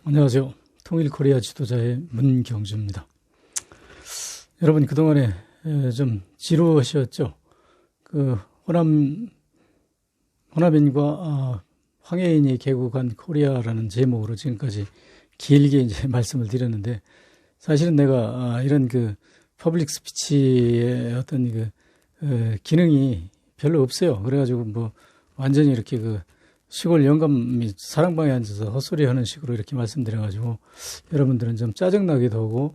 안녕하세요. 통일코리아 지도자의 문경주입니다. 여러분 그동안에 좀 지루하셨죠? 그 호남인과 황해인이 개국한 코리아라는 제목으로 지금까지 길게 이제 말씀을 드렸는데, 사실은 내가 이런 그 퍼블릭 스피치의 어떤 기능이 별로 없어요. 그래가지고 뭐 완전히 이렇게 시골 영감이 사랑방에 앉아서 헛소리 하는 식으로 이렇게 말씀드려가지고 여러분들은 좀 짜증나기도 하고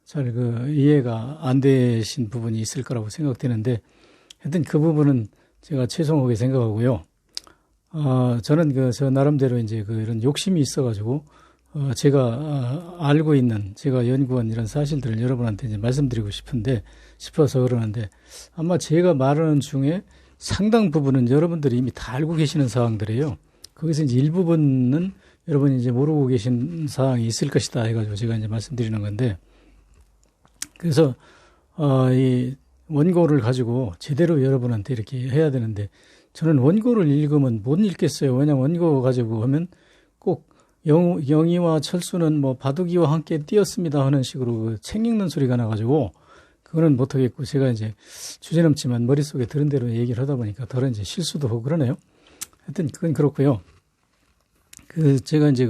잘 이해가 안 되신 부분이 있을 거라고 생각되는데, 하여튼 그 부분은 제가 죄송하게 생각하고요. 저는 저 나름대로 이제 이런 욕심이 있어가지고 제가 알고 있는, 제가 연구한 이런 사실들을 여러분한테 이제 말씀드리고 싶어서 그러는데, 아마 제가 말하는 중에 상당 부분은 여러분들이 이미 다 알고 계시는 사항들이에요. 거기서 이제 일부분은 여러분이 이제 모르고 계신 사항이 있을 것이다 해가지고 제가 이제 말씀드리는 건데, 그래서 이 원고를 가지고 제대로 여러분한테 이렇게 해야 되는데, 저는 원고를 읽으면 못 읽겠어요. 왜냐면 원고 가지고 하면 꼭 영희와 철수는 뭐 바둑이와 함께 뛰었습니다 하는 식으로 책 읽는 소리가 나가지고 그거는 못하겠고, 제가 이제 주제넘지만 머릿속에 들은 대로 얘기를 하다 보니까 덜 이제 실수도 하고 그러네요. 하여튼 그건 그렇고요. 제가 이제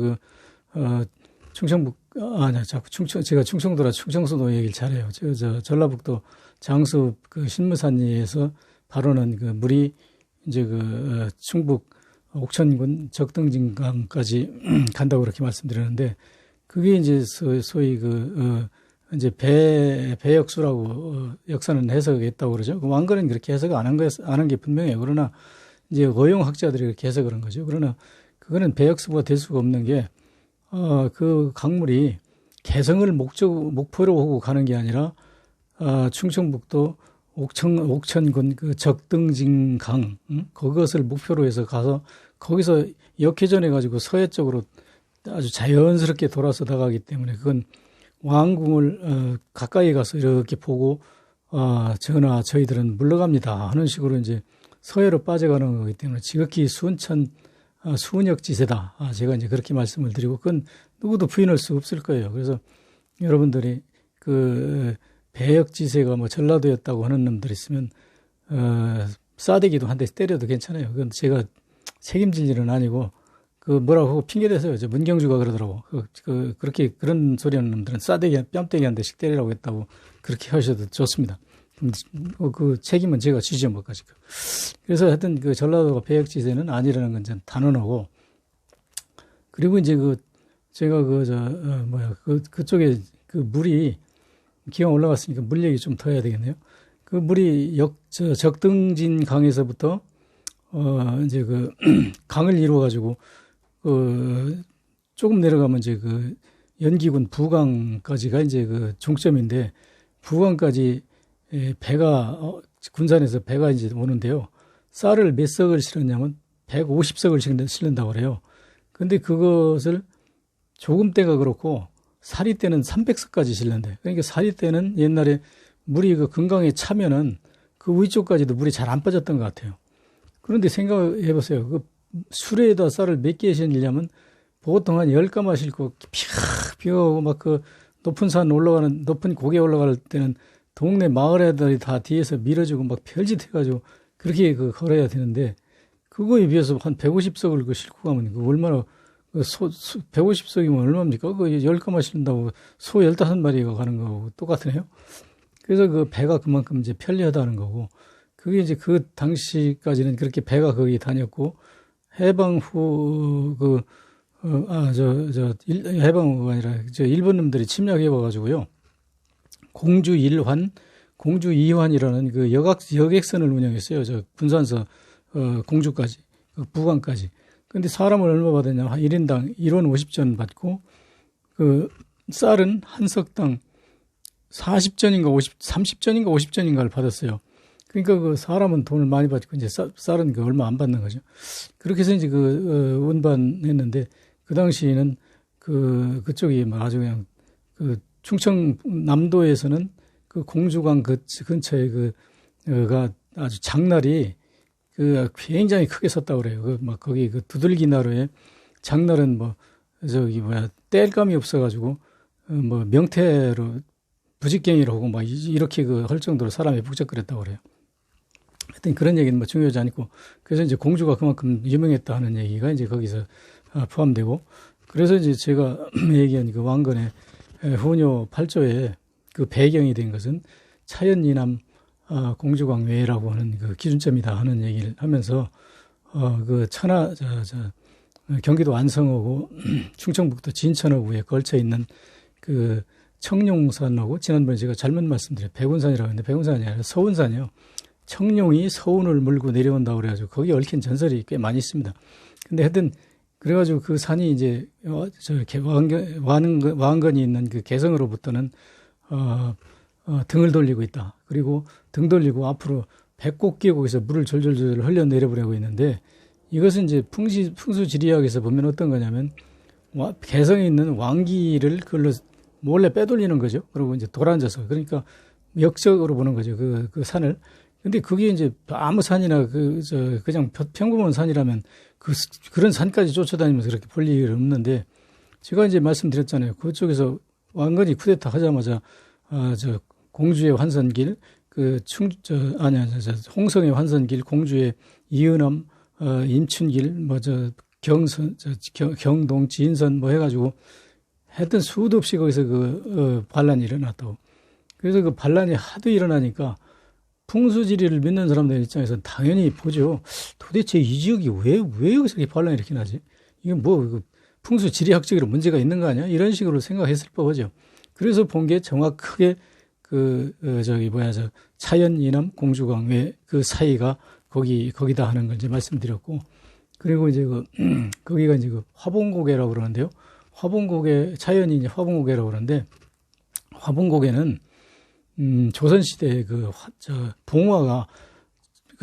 충청북, 자꾸 제가 충청도라 충청도도 얘기를 잘해요. 저 전라북도 장수 신무산리에서 바로는 물이 이제 충북 옥천군 적등진강까지 간다고 그렇게 말씀드렸는데, 그게 이제 소위 이제 배역수라고 역사는 해석했다고 그러죠. 왕건은 그렇게 해석 안 한 게 분명해요. 그러나 이제 어용학자들이 그렇게 해석을 한 거죠. 그러나 그거는 배역수가 될 수가 없는 게, 그 강물이 개성을 목표로 하고 가는 게 아니라, 충청북도 옥천군 적등진강, 그것을 목표로 해서 가서 거기서 역회전해 가지고 서해 쪽으로 아주 자연스럽게 돌아서 나가기 때문에, 그건 왕궁을 가까이 가서 이렇게 보고 전하 저희들은 물러갑니다 하는 식으로 이제 서해로 빠져가는 거기 때문에 지극히 수은역지세다. 제가 이제 그렇게 말씀을 드리고, 그건 누구도 부인할 수 없을 거예요. 그래서 여러분들이 배역지세가 뭐 전라도였다고 하는 놈들 있으면 싸대기도 한 대 때려도 괜찮아요. 그건 제가 책임질 일은 아니고, 뭐라고 하고 핑계대서요. 저 문경주가 그러더라고. 그렇게 그런 소리 하는 놈들은 뺨때기 한 대씩 때리라고 했다고 그렇게 하셔도 좋습니다. 그 책임은 제가 지죠, 뭐까지. 그래서 하여튼 전라도가 배역지세는 아니라는 건 전 단언하고, 그리고 이제 제가 그쪽에 물이 기왕 올라갔으니까 물 얘기 좀 더 해야 되겠네요. 물이 적등진 강에서부터 이제 강을 이루어가지고 조금 내려가면 이제 연기군 부강까지가 이제 종점인데, 부강까지 배가 군산에서 배가 이제 오는데요. 쌀을 몇 석을 실었냐면 150석을 실는다고 그래요. 근데 그것을 조금 때가 그렇고 사리 때는 300석까지 실는데, 그러니까 사리 때는 옛날에 물이 금강에 차면은 그 위쪽까지도 물이 잘 안 빠졌던 것 같아요. 그런데 생각해 보세요. 수레에다 쌀을 몇 개 실냐면 보통 한 10가마 싣고 픽 비오고 막 높은 산 올라가는, 높은 고개 올라갈 때는 동네 마을 애들이 다 뒤에서 밀어주고 막 별짓 해가지고 그렇게 걸어야 되는데, 그거에 비해서 한 150석을 싣고 가면 얼마나, 150석이면 얼마입니까? 10가마 실는다고 소 15마리가 가는 거하고 똑같으네요. 그래서 배가 그만큼 이제 편리하다는 거고, 그게 이제 그 당시까지는 그렇게 배가 거기 다녔고, 해방 후 해방 후가 아니라 일본 놈들이 침략해 와가지고요. 공주 1환, 공주 2환이라는 여객선을 운영했어요. 군산서 공주까지, 부강까지. 근데 사람을 얼마 받았냐면 1인당 1원 50전 받고, 쌀은 한 석당 40전인가 30전인가 50전인가를 받았어요. 그러니까 사람은 돈을 많이 받고 이제 쌀은 얼마 안 받는 거죠. 그렇게 해서 이제 운반했는데, 그 당시에는 그쪽이 아주 그냥 충청남도에서는 공주강 근처에 가 아주 장날이 굉장히 크게 섰다고 그래요. 거기 두들기 나루에 장날은 뗄감이 없어가지고, 뭐, 명태로 부직갱이로 하고 막 이렇게 할 정도로 사람이 북적거렸다고 그래요. 하여튼 그런 얘기는 뭐 중요하지 않고, 그래서 이제 공주가 그만큼 유명했다 하는 얘기가 이제 거기서 포함되고, 그래서 이제 제가 얘기한 그 왕건의 후녀 8조에 그 배경이 된 것은 차연이남 공주광외라고 하는 그 기준점이다 하는 얘기를 하면서 그 경기도 안성하고 충청북도 진천하고에 걸쳐 있는 그 청룡산하고 지난번에 제가 잘못 말씀드렸어요. 백운산이라고 했는데 백운산이 아니라 서운산이요. 청룡이 서운을 물고 내려온다고 그래가지고 거기 얽힌 전설이 꽤 많이 있습니다. 근데 하여튼 그래가지고 그 산이 이제 왕건이 있는 그 개성으로부터는 등을 돌리고 있다. 그리고 등 돌리고 앞으로 배꼽 끼고 거기서 물을 졸졸졸 흘려내려보려고 있는데 이것은 이제 풍수지리학에서 보면 어떤 거냐면 개성에 있는 왕기를 그걸로 몰래 빼돌리는 거죠. 그리고 이제 돌아앉아서 그러니까 역적으로 보는 거죠. 그 산을. 근데 그게 이제 아무 산이나 그냥 평범한 산이라면 그런 산까지 쫓아다니면서 그렇게 볼 일은 없는데 제가 이제 말씀드렸잖아요. 그쪽에서 왕건이 쿠데타 하자마자 공주의 환선길, 홍성의 환선길, 공주의 이은엄, 임춘길, 경동, 진선 해가지고 하여튼 수도 없이 거기서 반란이 일어났다고. 그래서 그 반란이 하도 일어나니까 풍수지리를 믿는 사람들 입장에서는 당연히 보죠. 도대체 이 지역이 왜 여기서 이렇게 반란이 이렇게 나지? 이게 풍수지리학적으로 문제가 있는 거 아니야? 이런 식으로 생각했을 법이죠. 그래서 본 게 정확하게 차연, 이남, 공주광외 그 사이가 거기다 하는 걸 이제 말씀드렸고, 그리고 이제 거기가 이제 화봉고개라고 그러는데요. 차연이 이제 화봉고개라고 그러는데, 화봉고개는, 조선시대에 봉화가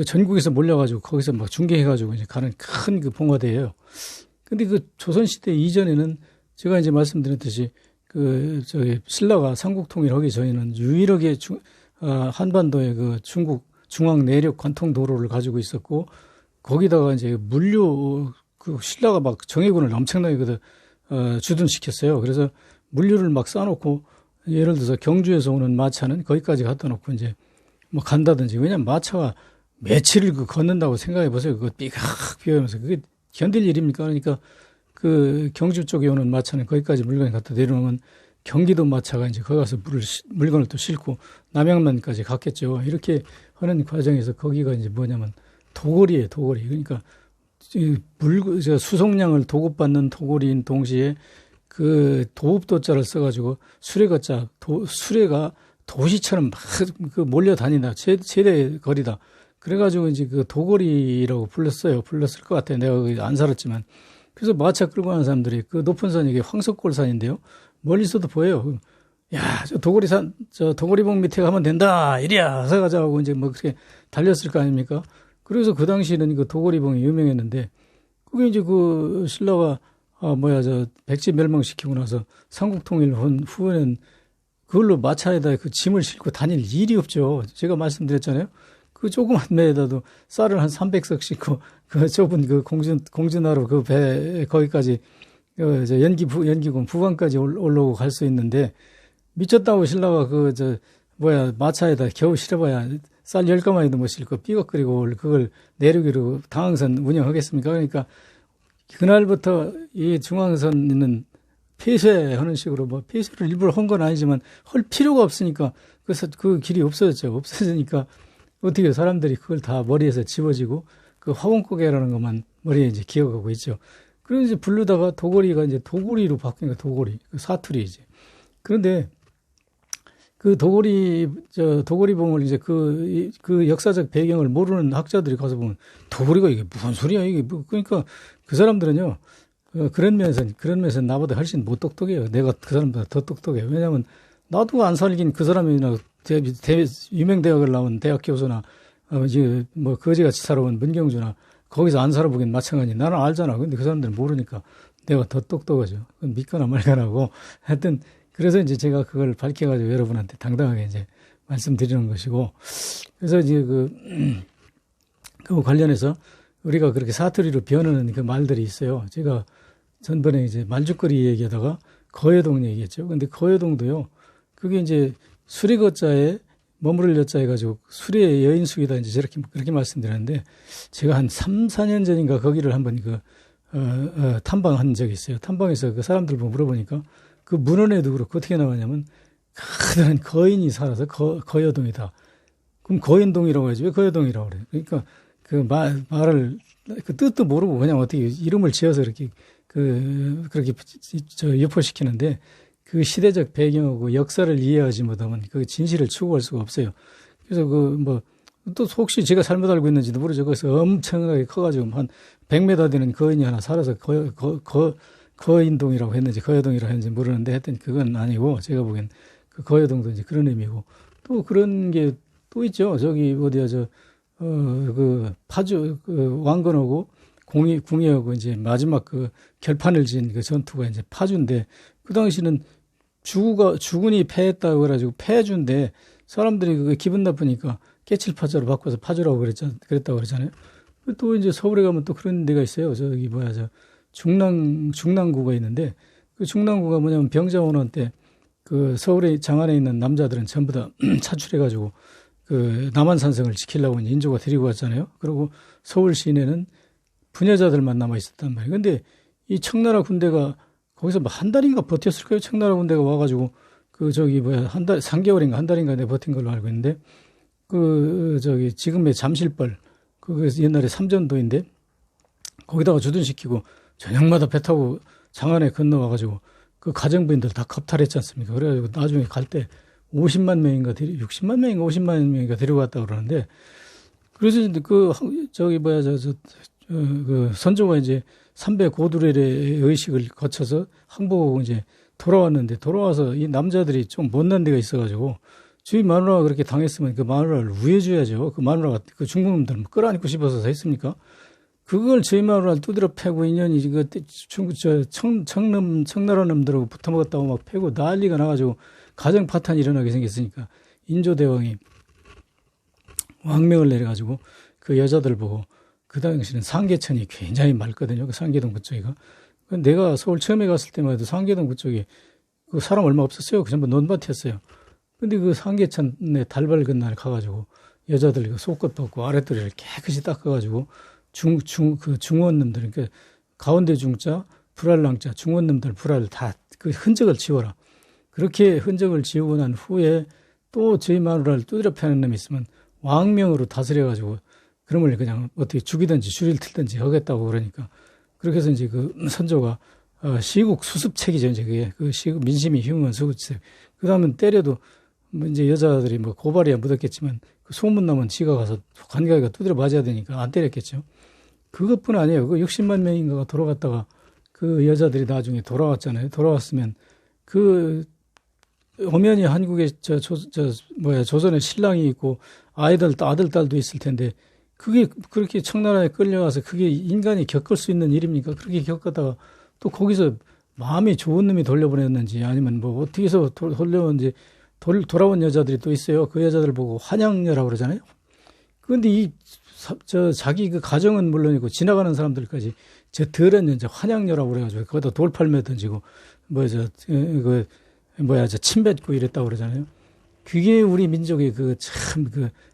전국에서 몰려가지고 거기서 막 중계해가지고 이제 가는 큰 봉화대예요. 근데 조선시대 이전에는 제가 이제 말씀드렸듯이 신라가 삼국통일하기 전에는 유일하게 한반도에 중국 중앙 내륙 관통 도로를 가지고 있었고 거기다가 이제 물류 신라가 막 정예군을 엄청나게 주둔시켰어요. 그래서 물류를 막 쌓아놓고 예를 들어서 경주에서 오는 마차는 거기까지 갖다 놓고 이제 뭐 간다든지 왜냐면 마차가 며칠을 걷는다고 생각해 보세요. 그거 삐각 비어면서 그게 견딜 일입니까? 그러니까 경주 쪽에 오는 마차는 거기까지 물건을 갖다 내려놓으면 경기도 마차가 이제 거기 가서 물건을 또 싣고 남양만까지 갔겠죠. 이렇게 하는 과정에서 거기가 이제 뭐냐면 도거리예요, 도거리. 그러니까 수송량을 도급받는 도거리인 동시에 도읍도자를 써가지고 수레가 도시처럼 막 몰려다니다. 최대 거리다. 그래가지고 이제 도거리라고 불렀을 것 같아요. 내가 안 살았지만. 그래서 마차 끌고 가는 사람들이 높은 산이 이게 황석골산인데요. 멀리서도 보여요. 야, 도거리봉 밑에 가면 된다. 이리야. 가자고 이제 그렇게 달렸을 거 아닙니까? 그래서 그 당시에는 도거리봉이 유명했는데, 그게 이제 신라가, 백제 멸망시키고 나서 삼국통일 후에는 그걸로 마차에다 짐을 싣고 다닐 일이 없죠. 제가 말씀드렸잖아요. 조그만 배에다도 쌀을 한 300석 싣고 좁은 공주나루 배 거기까지 연기군 부관까지 올라오고 갈 수 있는데 미쳤다고 신라가 마차에다 겨우 실어봐야 쌀 10가마니도 못 싣고 삐걱거리고 그걸 내륙으로 당항선 운영하겠습니까? 그러니까 그날부터 이 중앙선은 폐쇄하는 식으로 폐쇄를 일부러 한 건 아니지만 할 필요가 없으니까 그래서 그 길이 없어졌죠. 없어지니까 어떻게 사람들이 그걸 다 머리에서 집어지고 화봉고개라는 것만 머리에 이제 기억하고 있죠. 그래서 이제 부르다가 도거리가 이제 도구리로 바뀐 거예요. 도거리. 사투리 이제. 그런데 도거리봉을 이제 역사적 배경을 모르는 학자들이 가서 보면 도거리가 이게 무슨 소리야 이게 그러니까 그 사람들은요. 그런 면에서 나보다 훨씬 못 똑똑해요. 내가 그 사람보다 더 똑똑해요. 왜냐하면 나도 안 살긴 그 사람이나 유명 대학을 나온 대학 교수나 거지같이 살아온 문경주나 거기서 안 살아보긴 마찬가지. 나는 알잖아. 근데 그 사람들은 모르니까 내가 더 똑똑하죠. 믿거나 말거나고 하여튼 그래서 이제 제가 그걸 밝혀가지고 여러분한테 당당하게 이제 말씀드리는 것이고 그래서 이제 그 관련해서 우리가 그렇게 사투리로 변하는 그 말들이 있어요. 제가 전번에 이제 말죽거리 얘기하다가 거여동 얘기했죠. 근데 거여동도요, 그게 이제 수리거자에 머무를 여자 해가지고 수리의 여인숙이다 이제 저렇게 그렇게 말씀드렸는데 제가 한 3, 4년 전인가 거기를 한번 탐방한 적이 있어요. 탐방해서 그 사람들 물어보니까 그 문헌에도 그렇고 어떻게 나왔냐면 커다란 거인이 살아서 거여동이다. 그럼 거인동이라고 하지 왜 거여동이라고 그래요? 그러니까 그 말을 그 뜻도 모르고 그냥 어떻게 이름을 지어서 이렇게 그렇게 유포시키는데 그 시대적 배경하고 역사를 이해하지 못하면 그 진실을 추구할 수가 없어요. 그래서 또 혹시 제가 잘못 알고 있는지도 모르죠. 그래서 엄청나게 커가지고 한 100m 되는 거인이 하나 살아서 거인동이라고 했는지 거여동이라고 했는지 모르는데 하여튼 그건 아니고 제가 보기엔 그 거여동도 이제 그런 의미고 또 그런 게 또 있죠. 저기 어디야 파주 왕건하고 궁예하고 이제 마지막 결판을 지은 그 전투가 이제 파주인데 그 당시는 주군이 패했다고 그래가지고 패주인데 사람들이 그게 기분 나쁘니까 깨칠파자로 바꿔서 파주라고 그랬다고 그러잖아요. 또 이제 서울에 가면 또 그런 데가 있어요. 저기 중랑구가 있는데 그 중랑구가 뭐냐면 병자호란 때 그 서울의 장안에 있는 남자들은 전부 다 차출해가지고 그 남한산성을 지키려고 인조가 데리고 왔잖아요. 그리고 서울 시내는 부녀자들만 남아 있었단 말이에요. 근데 이 청나라 군대가 거기서 한 달인가 버텼을 거예요. 청나라 군대가 와가지고 한 달, 3개월인가 한 달인가 내가 버틴 걸로 알고 있는데 지금의 잠실벌 옛날에 삼전도인데 거기다가 주둔시키고 저녁마다 배 타고 장안에 건너와가지고 그 가정부인들 다 겁탈했지 않습니까? 그래가지고 나중에 갈 때 60만 명인가 60만 명인가 50만 명인가 데려갔다 그러는데 그래서 선조가 이제 300 고두례의 의식을 거쳐서 항복하고 이제 돌아왔는데 돌아와서 이 남자들이 좀 못난 데가 있어가지고 주위 마누라가 그렇게 당했으면 그 마누라를 우해줘야죠. 그 마누라가 그 중국놈들 끌어안고 싶어서 했습니까? 그걸 저희 마누라를 두드려 패고 인연이 청나라 놈들하고 붙어먹었다고 막 패고 난리가 나가지고 가정 파탄이 일어나게 생겼으니까 인조대왕이 왕명을 내려가지고 그 여자들 보고 그 당시는 상계천이 굉장히 맑거든요. 그 상계동 그쪽이가. 내가 서울 처음에 갔을 때만 해도 상계동 그쪽에 그 사람 얼마 없었어요. 그 전부 논밭이었어요. 근데 그 상계천에 달 밝은 날 가가지고 여자들 그 속옷 벗고 아랫도리를 깨끗이 닦아가지고 중원놈들, 그러니까 가운데 중자, 불알랑자, 중원놈들 불알 다 그 흔적을 지워라. 그렇게 흔적을 지우고 난 후에 또 저희 마누라를 두드려 패는 놈이 있으면 왕명으로 다스려가지고 그놈을 그냥 어떻게 죽이든지 줄일 틀든지 하겠다고 그러니까 그렇게 해서 이제 그 선조가 시국 수습책이죠. 이제 그게 그 시국 민심이 흉한 수습책. 그 다음은 때려도 이제 여자들이 고발이야 묻었겠지만 그 소문 나면 지가 가서 관가가 두드려 맞아야 되니까 안 때렸겠죠. 그것뿐 아니에요. 그 60만 명인가가 돌아갔다가 그 여자들이 나중에 돌아왔잖아요. 돌아왔으면 그 엄연히 한국에 조선에 신랑이 있고 아들, 딸도 있을 텐데 그게 그렇게 청나라에 끌려가서 그게 인간이 겪을 수 있는 일입니까? 그렇게 겪었다가 또 거기서 마음이 좋은 놈이 돌려보냈는지 아니면 어떻게 해서 돌려온지 돌아온 여자들이 또 있어요. 그 여자들 보고 환양녀라고 그러잖아요. 그런데 자기 그 가정은 물론이고 지나가는 사람들까지 더러운 여자 환양녀라고 그래가지고 거기다 돌팔매 던지고 침 뱉고 이랬다고 그러잖아요. 그게 우리 민족의 참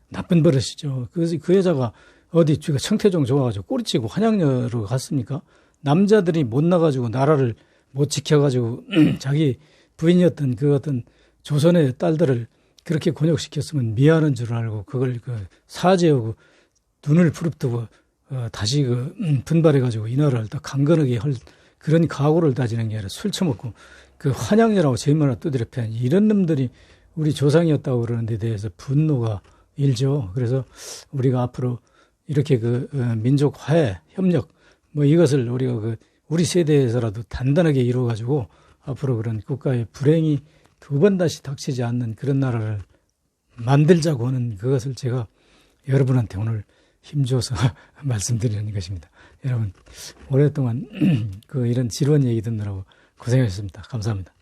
나쁜 버릇이죠. 그 여자가 어디 청태종 좋아가지고 꼬리치고 환양녀로 갔습니까? 남자들이 못 나가지고 나라를 못 지켜가지고 자기 부인이었던 그 어떤 조선의 딸들을 그렇게 곤욕시켰으면 미안한 줄 알고 그걸 사죄하고 눈을 부릅뜨고 다시 분발해가지고 이 나라를 더 강건하게 할 그런 각오를 다지는 게 아니라 술 처먹고 그 환양녀라고 제일마나 두드려 패는 이런 놈들이 우리 조상이었다고 그러는 데 대해서 분노가 일죠. 그래서 우리가 앞으로 이렇게 민족 화해, 협력 이것을 우리가 우리 세대에서라도 단단하게 이루어가지고 앞으로 그런 국가의 불행이 두 번 다시 닥치지 않는 그런 나라를 만들자고 하는 그것을 제가 여러분한테 오늘 힘줘서 말씀드리는 것입니다. 여러분 오랫동안 이런 지루한 얘기 듣느라고 고생하셨습니다. 감사합니다.